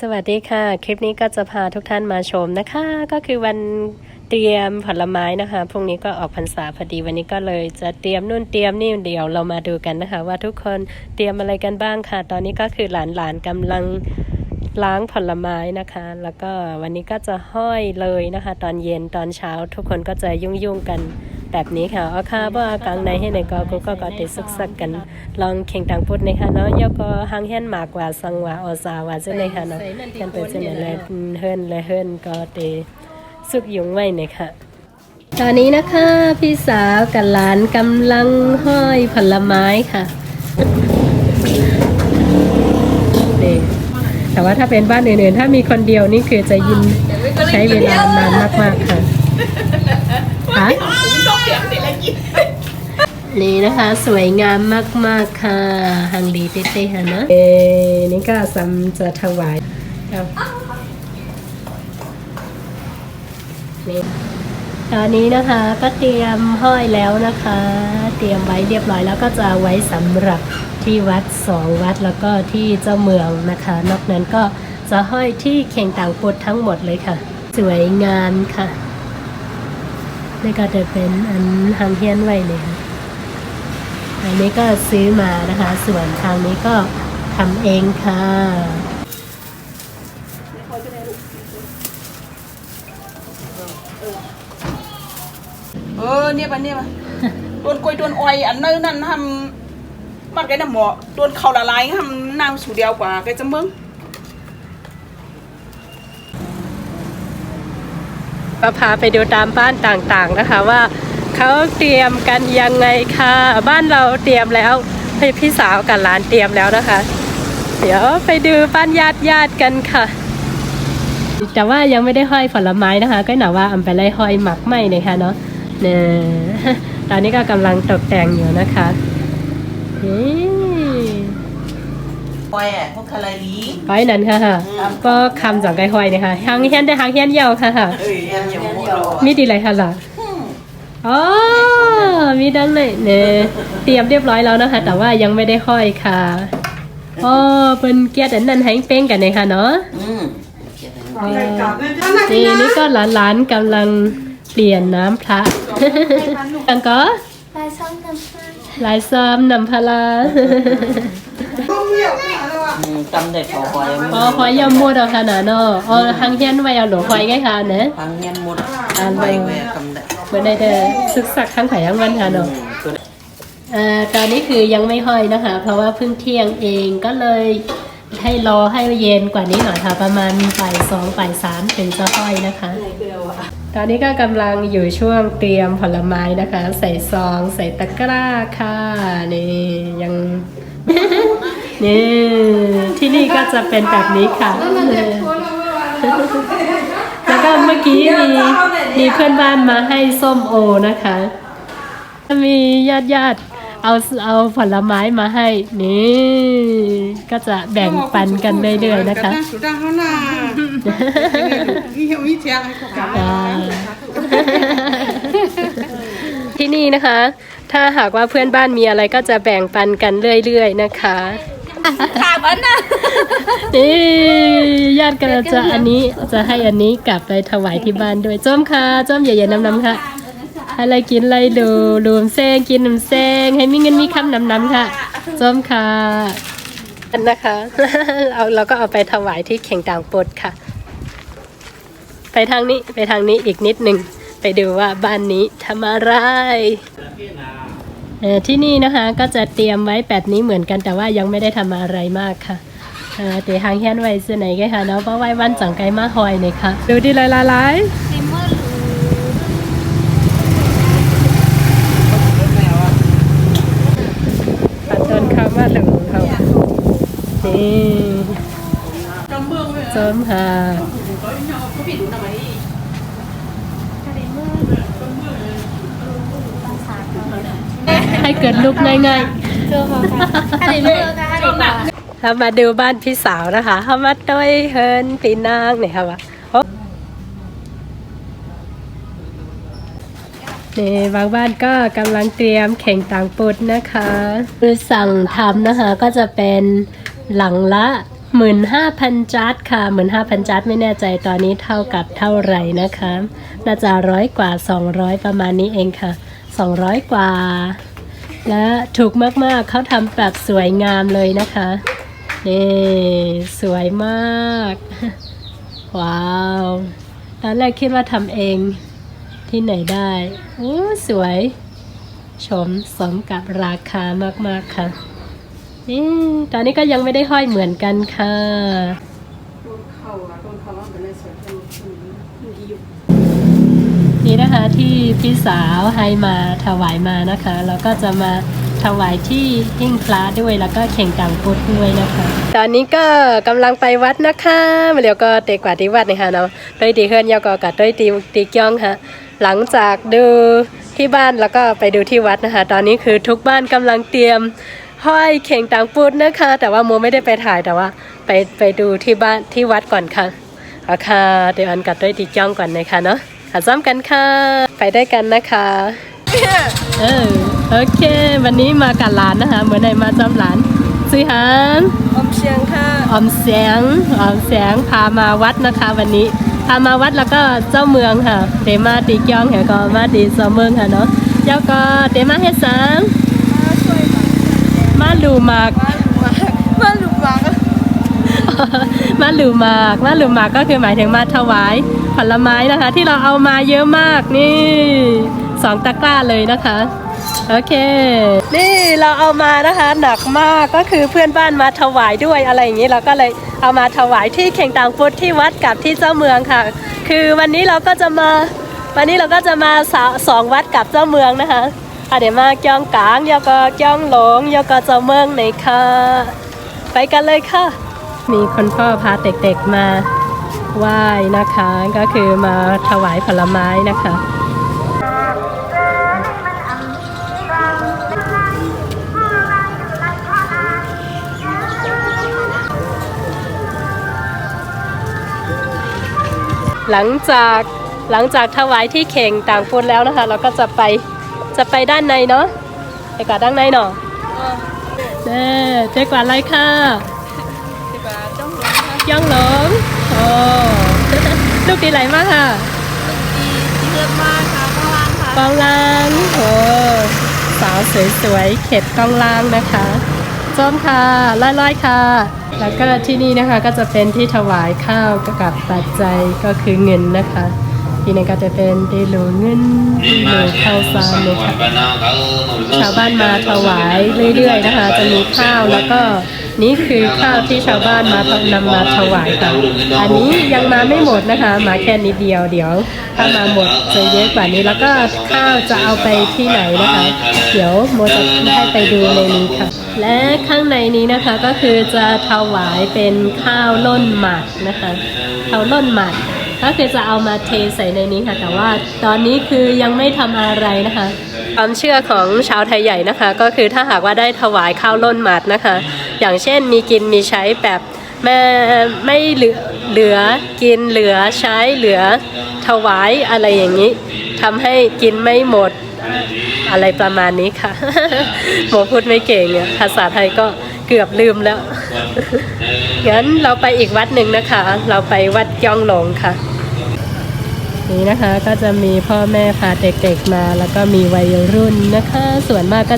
สวัสดีค่ะคลิปนี้ก็จะพาทุกท่านมาชมนะคะก็คือวันเตรียมผลไม้นะคะพรุ่งนี้ก็ออกพรรษาพอดีวันนี้ก็เลยจะเตรียมนู่นเตรียมนี่เดี๋ยวเรามาดูกันนะคะว่าทุกคนเตรียมอะไรกันบ้างค่ะตอนนี้ก็คือหลานๆกำลังล้างผลไม้นะคะแล้วก็วันนี้ก็จะห้อยเลยนะคะตอนเย็นตอนเช้าทุกคนก็จะยุ่งกันแบบนี้ค่ะเอาค่ะว่ากลางในให้ในก็ติดสุกสักกันลองเข่งต่างพุทธนะคะเนาะยก็หางเฮียนมากกว่าสังว่าอสาว่าเจ้าในค่ะเนาะกันเป็นเจ้าเลยเฮิรนก็เตสุกยุ่งไว้เนี่ยค่ะตอนนี้นะคะพี่สาวกับหลานกำลังห้อยผลไม้ค่ะนี่แต่ว่าถ้าเป็นบ้านอื่นๆถ้ามีคนเดียวนี่คือจะยินใช้เวลานานมากๆค่ะนี่นะคะสวยงามมากๆค่ะฮังลีเต้ๆค่ะนะนี่ก็ซ้ำจะถวายนี่ตอนนี้นะคะก็เตรียมห้อยแล้วนะคะเตรียมไว้เรียบร้อยแล้วก็จะไว้สำหรับที่วัด2 วัดแล้วก็ที่เจ้าเมืองนะคะนอกนั้นก็จะห้อยที่เข่งต่างพุทธทั้งหมดเลยค่ะสวยงามค่ะนี่ก็จะเป็นอันหางเฮียนไว้เลยค่ะอันนี้ก็ซื้อมานะคะส่วนทางนี้ก็ทำเองค่ะเนี่ยปะโดนกล้วยโดนอ้อยอันนั้นทำมันไงนะหมอโดนเขาละลายทำนางสูเดียวกว่าไกจะมึงก็พาไปดูตามบ้านต่างๆนะคะว่าเขาเตรียมกันยังไงค่ะบ้านเราเตรียมแล้วให้พี่สาวกับหลานเตรียมแล้วนะคะเดี๋ยวไปดูบ้านญาติกันค่ะแต่ว่ายังไม่ได้ห้อยผลไม้นะคะก็หนาว่าอำไปไล่ห้อยหมักไหมเลยค่ะเนาะเนี่ยตอนนี้ก็กำลังตกแต่งอยู่นะคะอ้อยพวกคาราลีห้อยนั้นค่ะก็คำจากไก่ห้อยนะคะหางเฮียนได้หางเฮียนเยาวค่ะมีดีอะไรคะล่ะอ๋อมีดังเลยเนี่ยเตรียมเรียบร้อยแล้วนะคะแต่ว่ายังไม่ได้ห้อยค่ะอ๋อเป็นเกียร์แต่นั่นให้เป้งกันเลยค่ะเนาะนี่ก็หลานๆกำลังเปลี่ยนน้ำพระตังก็ลายซ้อมน้ำพลาจำได้พอคอยคอยยำมูดเอาขนาดเนาะหางเฮียนไว้เอาหลวงคอยไงค่ะเนอะทางเงี้ยหมดไปแม่จำได้เหมือนได้ศึกษาข้างไข่ยังวันค่ะเนาะตอนนี้คือยังไม่ห้อยนะคะเพราะว่าเพิ่งเที่ยงเองก็เลยให้รอให้เย็นกว่านี้หน่อยค่ะประมาณบ่าย2 บ่าย 3ถึงจะห้อยนะคะตอนนี้ก็กำลังอยู่ช่วงเตรียมผลไม้นะคะใส่ซองใส่ตะกร้าค่ะนี่ยังนี่ที่นี่ก็จะเป็นแบบนี้ค่ะแล้วก็เมื่อกี้มีเพื่อนบ้านมาให้ส้มโอนะคะมีญาติเอาผลไม้มาให้นี่ก็จะแบ่งปันกันเรื่อยๆนะคะที่นี่นะคะถ้าหากว่าเพื่อนบ้านมีอะไรก็จะแบ่งปันกันเรื่อยๆนะคะขาบ้านนะนี่ญาติกันจะอันนี้จะให้อันนี้กลับไปถวายที่บ้านด้วยจ้อมค่ะจ้อมใหญ่ๆน้ำค่ะอะไรกินอะไรดูรวมเส้นกินน้ำเส้นให้มีเงินมีคำน้ำค่ะจ้อมค่ะอันนะคะเราก็เอาไปถวายที่เข่งต่างปดค่ะไปทางนี้อีกนิดหนึ่งไปดูว่าบ้านนี้ทำอะไรที่นี่นะคะก็จะเตรียมไว้แบบนี้เหมือนกันแต่ว่ายังไม่ได้ทำอะไรมากค่ะเดี๋ยวทางแค่นไว้เสื้อไหนกันค่ะเนาะเพราะไว้วันจังไกมาหอยเลยค่ะดูดีลายปัดต้นคำว่าหลูเขานี่เจิมหาให้เกิดลูกง่ายๆเรามาดูบ้านพี่สาวนะคะเขามาต้อยเฮินปีนางเนี่ยค่ะว่านี่บางบ้านก็กำลังเตรียมเข่งต่างปุดนะคะคือสั่งทำนะคะก็จะเป็นหลังละ 15,000 จัดค่ะ15,000 จัดไม่แน่ใจตอนนี้เท่ากับเท่าไหร่นะคะน่าจะ100 กว่า200ประมาณนี้เองค่ะ200 กว่าและถูกมากๆเขาทำแบบสวยงามเลยนะคะนี่สวยมากว้าวตอนแรกคิดว่าทำเองที่ไหนได้โอ้สวยชมสมกับราคามากๆค่ะตอนนี้ก็ยังไม่ได้ห้อยเหมือนกันค่ะนี่นะคะที่พี่สาวให้มาถวายมานะคะแล้วก็จะมาถวายที่หิ้งพระด้วยแล้วก็เข่งต่างพุทธด้วยนะคะตอนนี้ก็กำลังไปวัดนะคะเดี๋ยวก็เตะกว่าที่วัดนะคะเนาะโดยตีเฮือนยก็กัดโดยตีเกี้ยงค่ะหลังจากดูที่บ้านแล้วก็ไปดูที่วัดนะคะตอนนี้คือทุกบ้านกำลังเตรียมห้อยเข่งต่างพุทธนะคะแต่ว่าโมไม่ได้ไปถ่ายแต่ว่าไปดูที่บ้านที่วัดก่อนค่ะเอาค่ะเดี๋ยวอันกัดด้วยตีเกี้ยงก่อนนะคะเนาะซ้อมกันค่ะไปได้กันนะคะโอเควันนี้มากับหลานนะคะเหมือนในมาจำหลานซื้อหางอมเชียงค่ะอมแสงพามาวัดนะคะวันนี้พามาวัดแล้วก็เจ้าเมืองค่ะเดมาตีเกี้ยงก็มาตีเจ้าเมืองค่ะเนาะแล้วก็เดมาเฮ็ดสังมาลูมากมาลูมากก็คือหมายถึงมาถวายผลไม้นะคะที่เราเอามาเยอะมากนี่2 ตะกร้าเลยนะคะโอเคนี่เราเอามานะคะหนักมากก็คือเพื่อนบ้านมาถวายด้วยอะไรอย่างนี้เราก็เลยเอามาถวายที่เข่งต่างพุทธที่วัดกับที่เจ้าเมืองค่ะคือวันนี้เราก็จะมา2 วัดกับเจ้าเมืองนะคะเดี๋ยวมาจ้องกลางยก็จ้องหลงยก็เจ้าเมืองไหนค่ะไปกันเลยค่ะมีคนพ่อพาเด็กๆมาไหว้นะคะก็คือมาถวายผลไม้นะคะหลังจากถวายที่เข่งต่างพุทธแล้วนะคะเราก็จะไปด้านในเนาะไปกว่าด้านในเนาะเจ๊กว่าอะไรค่ะย่องหลงโอ้ลูกดีไหลมากค่ะดีเลิศมากค่ะกองล่างโอ้สาวสวยๆเข็ดกองล่างนะคะส้มค่ะร้อยๆค่ะแล้วก็ที่นี่นะคะก็จะเป็นที่ถวายข้าวกับปัจจัยก็คือเงินนะคะที่นี่ก็จะเป็นดีหลูเงินดีหลูข้าวสารนะคะชาวบ้านมาถวายเรื่อยๆนะคะจะมีข้าวแล้วก็นี่คือข้าวที่ชาวบ้านนำมาถวายค่ะอันนี้ยังมาไม่หมดนะคะมาแค่นิดเดียวเดี๋ยวถ้ามาหมดจะเยอะกว่านี้แล้วก็ข้าวจะเอาไปที่ไหนนะคะเดี๋ยวโมจะให้ไปดูในนี้ค่ะและข้างในนี้นะคะก็คือจะถวายเป็นข้าวล้นหมักนะคะข้าวล้นหมักก็คือจะเอามาเทใส่ในนี้ค่ะแต่ว่าตอนนี้คือยังไม่ทำอะไรนะคะความเชื่อของชาวไทยใหญ่นะคะก็คือถ้าหากว่าได้ถวายข้าวล้นหมัดนะคะอย่างเช่นมีกินมีใช้แบบไม่เหลือกินเหลือใช้เหลือถวายอะไรอย่างนี้ทำให้กินไม่หมดอะไรประมาณนี้ค่ะ โมพูดไม่เก่งภาษาไทยก็เกือบลืมแล้วงั้นเราไปอีกวัดหนึ่งนะคะเราไปวัดย่องหลงค่ะนี่นะคะก็จะมีพ่อแม่พาเด็กๆมาแล้วก็มีวัยรุ่นนะคะส่วนมากก็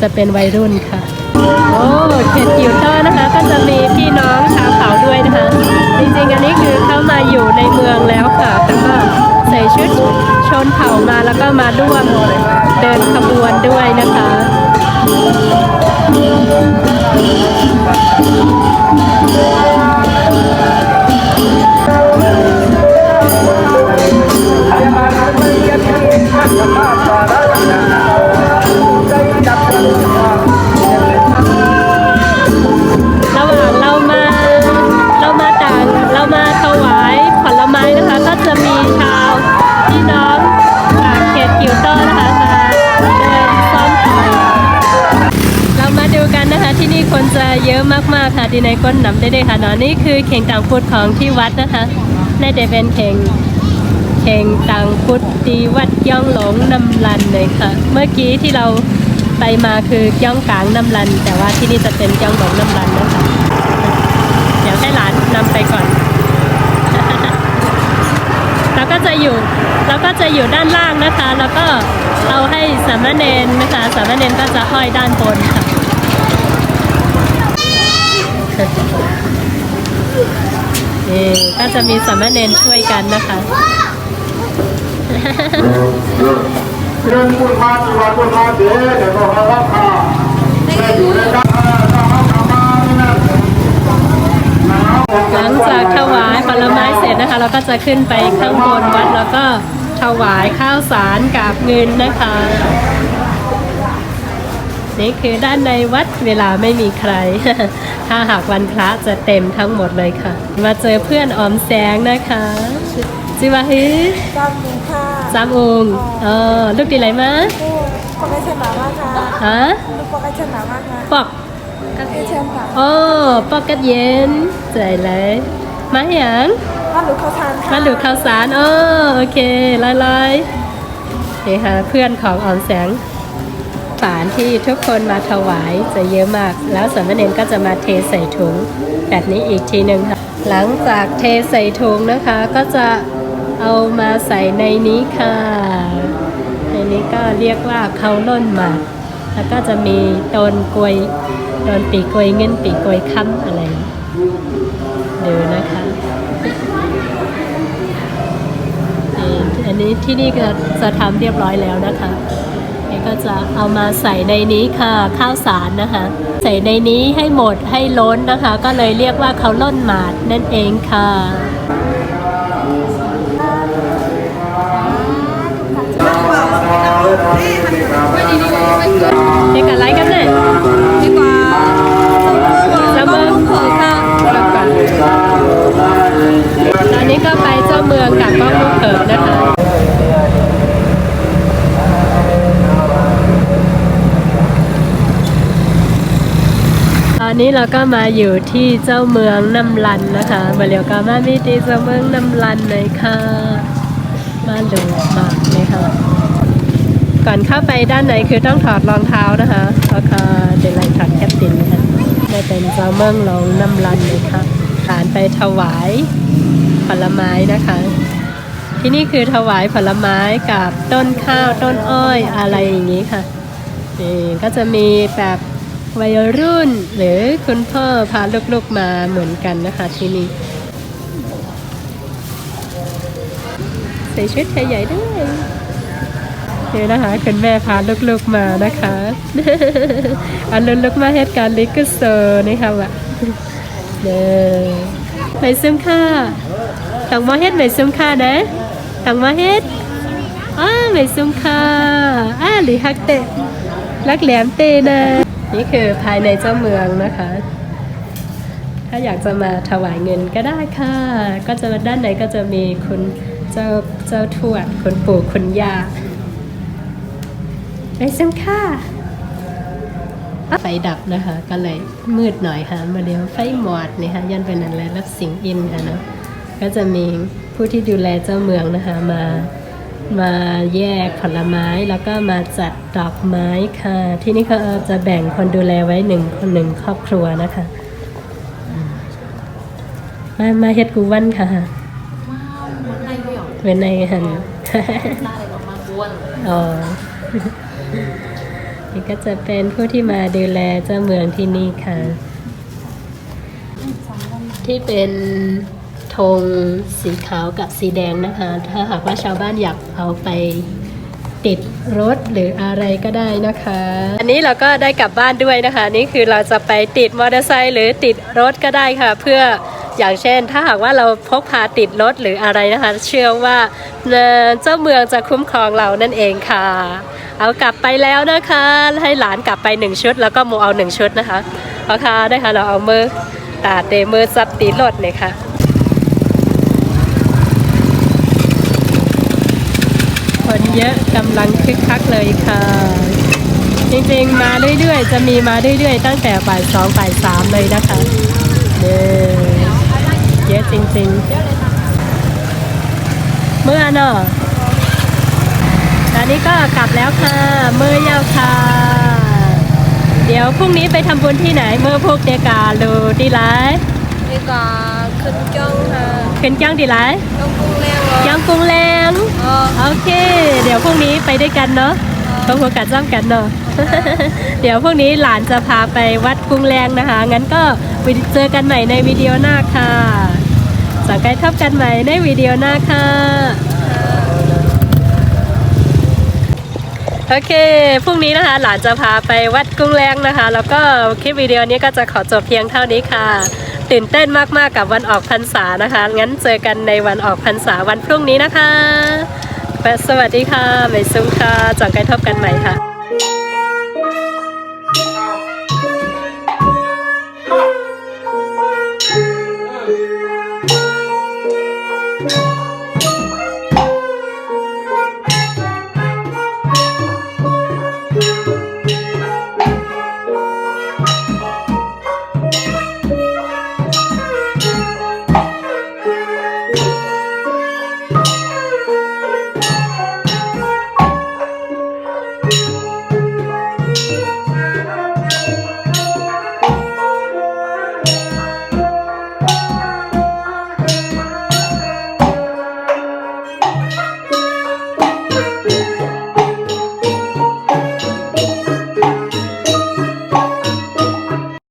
จะเป็นวัยรุ่นค่ะโอ้เขตกิวเตอร์นะคะก็จะมีพี่น้องชาวเขาด้วยนะคะจริงๆอันนี้คือเข้ามาอยู่ในเมืองแล้วค่ะแต่ก็ใส่ชุดชนเผ่ามาแล้วก็มาร่วมเดินขบวนด้วยนะคะเรามาถวายผลไม้นะคะก็จะมีชาวพี่น้องจากเขตกิวเตอร์นะคะมาเดินซ้อมเรามาดูกันนะคะที่นี่คนจะเยอะมากๆค่ะที่ในก้นน้ำได้ค่ะเนาะนี่คือเข่งต่างพุทธของที่วัดนะคะในเดเป็นเข่งต่างพุทธที่วัดย่องหลงน้ำลันเลยค่ะเมื่อกี้ที่เราไปมาคือย่องกลางน้ำลันแต่ว่าที่นี่จะเป็นย่องหลงน้ำลันนะคะ ดี๋ยวให้หลานนำไปก่อน แล้วก็จะอยู่ด้านล่างนะคะ แล้วก็เอาให้สามเณรนะคะสามเณรก็จะห้อยด้านบนค่ะ นี่ก็จะมีสามเณรช่วยกันนะคะ หลังจากถวายผลไม้เสร็จนะคะ เราก็จะขึ้นไปข้างบนวัดแล้วก็ถวายข้าวสารกับเงินนะคะ นี่คือด้านในวัดเวลาไม่มีใคร ถ้าหากวันพระจะเต็มทั้งหมดเลยค่ะ มาเจอเพื่อนออมแสงนะคะจิวาฮือ จำมีค่ะ จามองลูกดีไรมา ลูกปกติชนะมากค่ะ ฮะ ลูกปกติชนะมากค่ะ ปอก กันที่เชิญค่ะ โอ้ปอกกัดเย็นใจเลยมาอย่าง ว่าหรือเขาทานค่ะ มาดูข้าวสารโอเคลอยๆนี่ค่ะเพื่อนของออมแสงสารที่ทุกคนมาถวายจะเยอะมากแล้วสามเณรก็จะมาเทใส่ถุงแบบนี้อีกทีหนึ่งค่ะหลังจากเทใส่ถุงนะคะก็จะเอามาใส่ในนี้ค่ะในนี้ก็เรียกว่าข้าวล้นหมากแล้วก็จะมีต้นกล้วยต้นปีกล้วยเงินปีกล้วยค้ำอะไรดูนะคะอันนี้ที่นี่ก็จะทำเรียบร้อยแล้วนะคะนี่ก็จะเอามาใส่ในนี้ค่ะข้าวสารนะคะใส่ในนี้ให้หมดให้ล้นนะคะก็เลยเรียกว่าข้าวล้นหมาดนั่นเองค่ะนี่กันไรกันเนี่ยดีกว่าเจ้าเมืองค่ะตอนนี้ก็ไปเจ้าเมืองกับก้องลูกเขิบนะคะตอนนี้เราก็มาอยู่ที่เจ้าเมืองน้ำลันนะคะมาเรียวกามามีที่เจ้าเมืองน้ำลันเลยค่ะมาดูมากเลยค่ะก่อนเข้าไปด้านในคือต้องถอดรองเท้านะคะเพราะค่ะเดินไล่ถอดแคปตินนะคะได้เป็นเจ้าเมืองหลวงน้ำลันเลยค่ะฐานไปถวายผลไม้นะคะ ที่นี่คือถวายผลไม้กับต้นข้าวต้นอ้อยอะไรอย่างนี้ค่ะนี่ก็จะมีแบบวัยรุ่นหรือคุณพ่อพาลูกๆมาเหมือนกันนะคะที่นี่ใส่ชุดไทยใหญ่ด้วยนี่นะคะคุณแม่พาลูกๆมานะคะอันลูกๆมาเหตุการณ์ลิกเซอร์นี่ค่ะว่ะเด้อไปซึมค่ะต้องมาเฮ็ดไม่ซึมค่ะนะต้องมาเฮ็ดไม่ซึมค่ะหรือฮักเตะรักแหลมเตนะนี่คือภายในเจ้าเมืองนะคะ ถ้าอยากจะมาถวายเงินก็ได้ค่ะก็จะด้านในก็จะมีคุณเจ้าทวดคุณปู่คุณย่าไปซึมค่ะไฟดับนะคะก็เลยมืดหน่อยค่ะมาเดี๋ยวไฟหมอดนี่ค่ะยันเป็นอะไรรับสิงอินค่ะเนาะก็จะมีผู้ที่ดูแลเจ้าเมืองนะคะมาแยกผลไม้แล้วก็มาจัดดอกไม้ค่ะที่นี่เขาจะแบ่งคนดูแลไว้หนึ่งครอบครัวนะคะมาเฮ็ดกูวันค่ะเป็นในหันอ๋อนี่ก็จะเป็นผู้ที่มาดูแลเจ้าเมืองที่นี่ค่ะที่เป็นธงสีขาวกับสีแดงนะคะถ้าหากว่าชาวบ้านอยากเอาไปติดรถหรืออะไรก็ได้นะคะอันนี้เราก็ได้กลับบ้านด้วยนะคะนี่คือเราจะไปติดมอเตอร์ไซค์หรือติดรถก็ได้ค่ะเพื่ออย่างเช่นถ้าหากว่าเราพกพาติดรถหรืออะไรนะคะเชื่อว่าเจ้าเมืองจะคุ้มครองเรานั่นเองค่ะเอากลับไปแล้วนะคะให้หลานกลับไป1ชุดแล้วก็โมเอา1ชุดนะคะโอเคได้ค่ะเราเอามือตาเตมือซับตีรถเลยค่ะคนเยอะกำลังคึกคักเลยค่ะจริงๆมาเรื่อยๆจะมีมาเรื่อยๆตั้งแต่บ่าย2บ่าย3เลยนะคะเยอะจริงๆเมื่อเนาะตอนนี้ก็กลับแล้วค่ะเมื่อยาวค่ะเดี๋ยวพรุ่งนี้ไปทำบุญที่ไหนเมื่อพวกเดกาลูดีไลฟ์ นี่ก็ขึ้นจ้องค่ะ ขึ้นจ้องดีไร ต้องกุ้งแรงเหรอ จ้องกรุงแรง อ๋อ โอเค เดี๋ยวพรุ่งนี้ไปด้วยกันเนาะพวกกัดจ้องกันเนาะ เดี๋ยวพรุ่งนี้หลานจะพาไปวัดกรุงแรงนะคะ งั้นก็เจอกันใหม่ในวิดีโอหน้าค่ะสังกัดทับกันใหม่ในวิดีโอหน้าค่ะ โอเค พรุ่งนี้นะคะ หลานจะพาไปวัดกรุงแรงนะคะ แล้วก็คลิปวิดีโอนี้ก็จะขอจบเพียงเท่านี้ค่ะ ตื่นเต้นมากๆกับวันออกพรรษานะคะ งั้นเจอกันในวันออกพรรษาวันพรุ่งนี้นะคะสวัสดีค่ะใหม่ซุ้มค่ะจังไกลทบกันใหม่ค่ะ